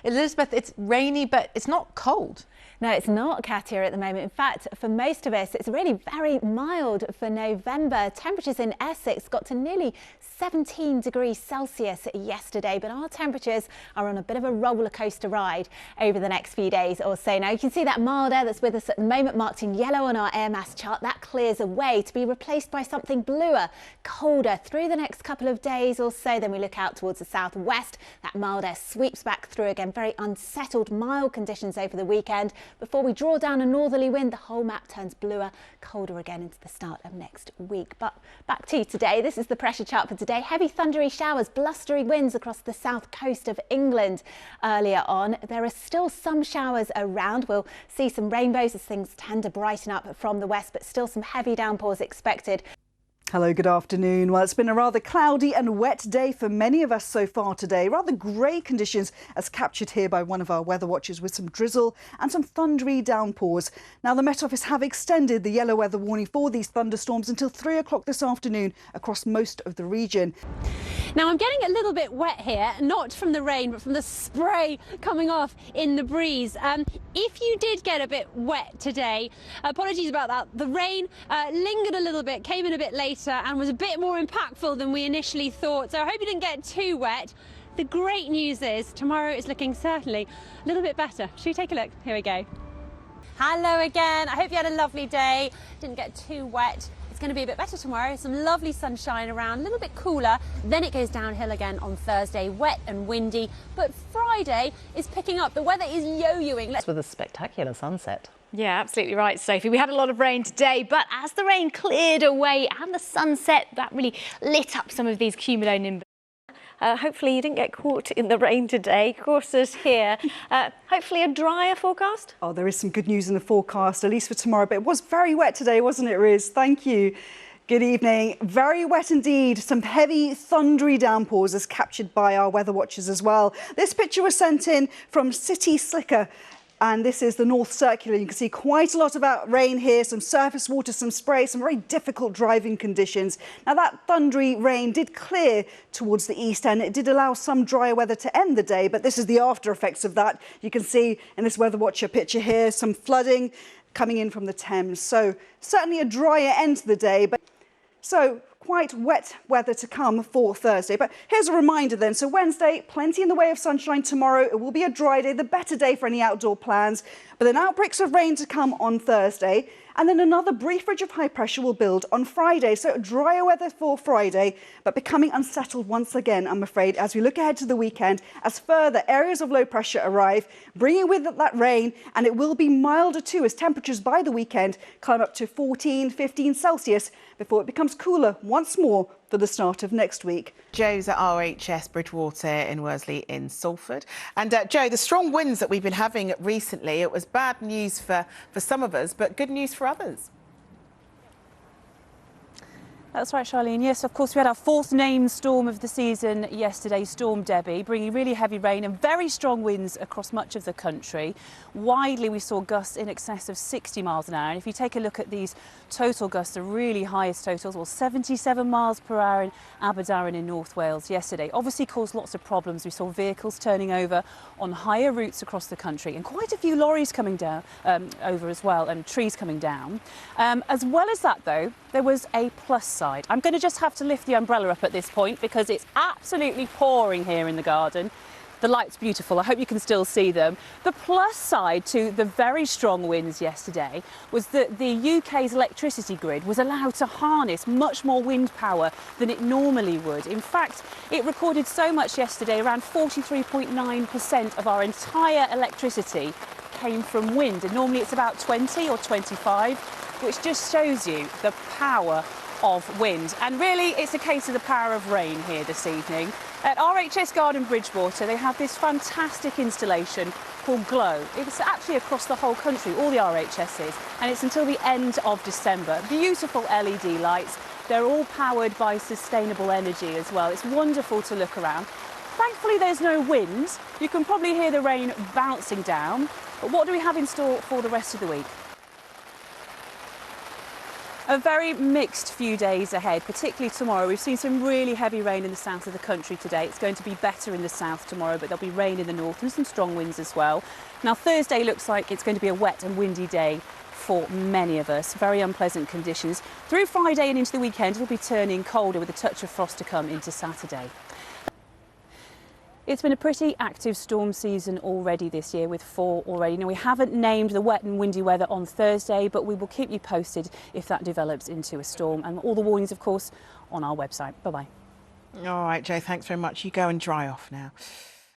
Elizabeth, it's rainy, but it's not cold. No, it's not, Katia, at the moment. In fact, for most of us, it's really very mild for November. Temperatures in Essex got to nearly 17 degrees Celsius yesterday, but our temperatures are on a bit of a roller coaster ride over the next few days or so. Now, you can see that mild air that's with us at the moment marked in yellow on our air mass chart. That clears away to be replaced by something bluer, colder through the next couple of days or so. Then we look out towards the southwest. That mild air sweeps back through again. Very unsettled, mild conditions over the weekend. Before we draw down a northerly wind, the whole map turns bluer, colder again into the start of next week. But back to today. This is the pressure chart for today. Heavy thundery showers, blustery winds across the south coast of England earlier on. There are still some showers around. We'll see some rainbows as things tend to brighten up from the west, but still some heavy downpours expected. Hello, good afternoon. Well, it's been a rather cloudy and wet day for many of us so far today. Rather grey conditions as captured here by one of our weather watchers, with some drizzle and some thundery downpours. Now, the Met Office have extended the yellow weather warning for these thunderstorms until 3 o'clock this afternoon across most of the region. Now, I'm getting a little bit wet here, not from the rain, but from the spray coming off in the breeze. If you did get a bit wet today, apologies about that. The rain lingered a little bit, came in a bit later and was a bit more impactful than we initially thought. So I hope you didn't get too wet. The great news is tomorrow is looking certainly a little bit better. Should we take a look? Here we go. Hello again. I hope you had a lovely day. Didn't get too wet. It's going to be a bit better tomorrow. Some lovely sunshine around, a little bit cooler. Then it goes downhill again on Thursday, wet and windy. But Friday is picking up. The weather is yo-yoing. With a spectacular sunset. Yeah, absolutely right, Sophie. We had a lot of rain today, but as the rain cleared away and the sunset, that really lit up some of these cumulonimbus. Hopefully you didn't get caught in the rain today. Of course, as here. Hopefully a drier forecast. Oh, there is some good news in the forecast, at least for tomorrow. But it was very wet today, wasn't it, Riz? Thank you. Good evening. Very wet indeed. Some heavy thundery downpours as captured by our weather watchers as well. This picture was sent in from City Slicker. And this is the North Circular. You can see quite a lot of rain here, some surface water, some spray, some very difficult driving conditions. Now, that thundery rain did clear towards the east and it did allow some drier weather to end the day, but this is the after effects of that. You can see in this weather watcher picture here, some flooding coming in from the Thames. So certainly a drier end to the day, but so quite wet weather to come for Thursday. But here's a reminder then. So Wednesday, plenty in the way of sunshine tomorrow. It will be a dry day, the better day for any outdoor plans. But then outbreaks of rain to come on Thursday. And then another brief ridge of high pressure will build on Friday. So drier weather for Friday, but becoming unsettled once again, I'm afraid, as we look ahead to the weekend, as further areas of low pressure arrive, bringing with it that rain. And it will be milder too, as temperatures by the weekend climb up to 14, 15 Celsius before it becomes cooler once more for the start of next week. Joe's at RHS Bridgewater in Worsley in Salford. And Joe, the strong winds that we've been having recently, it was bad news for some of us, but good news for others. That's right, Charlene. Yes, of course, we had our fourth named storm of the season yesterday, Storm Debbie, bringing really heavy rain and very strong winds across much of the country. Widely, we saw gusts in excess of 60 miles an hour. And if you take a look at these total gusts, the really highest totals, well, 77 miles per hour in Aberdaron in North Wales yesterday. Obviously caused lots of problems. We saw vehicles turning over on higher routes across the country and quite a few lorries coming down over as well, and trees coming down. As well as that, though, there was a plus side. I'm going to just have to lift the umbrella up at this point because it's absolutely pouring here in the garden. The light's beautiful. I hope you can still see them. The plus side to the very strong winds yesterday was that the UK's electricity grid was allowed to harness much more wind power than it normally would. In fact, it recorded so much yesterday, around 43.9% of our entire electricity came from wind. And normally it's about 20 or 25, which just shows you the power of wind. And really, it's a case of the power of rain here this evening. At RHS Garden Bridgewater, they have this fantastic installation called Glow. It's actually across the whole country, all the RHSs, and it's until the end of December. Beautiful LED lights. They're all powered by sustainable energy as well. It's wonderful to look around. Thankfully, there's no wind. You can probably hear the rain bouncing down. But what do we have in store for the rest of the week? A very mixed few days ahead, particularly tomorrow. We've seen some really heavy rain in the south of the country today. It's going to be better in the south tomorrow, but there'll be rain in the north and some strong winds as well. Now, Thursday looks like it's going to be a wet and windy day for many of us. Very unpleasant conditions. Through Friday and into the weekend, it'll be turning colder with a touch of frost to come into Saturday. It's been a pretty active storm season already this year, with 4 already. Now, we haven't named the wet and windy weather on Thursday, but we will keep you posted if that develops into a storm. And all the warnings, of course, on our website. Bye-bye. All right, Jo, thanks very much. You go and dry off now.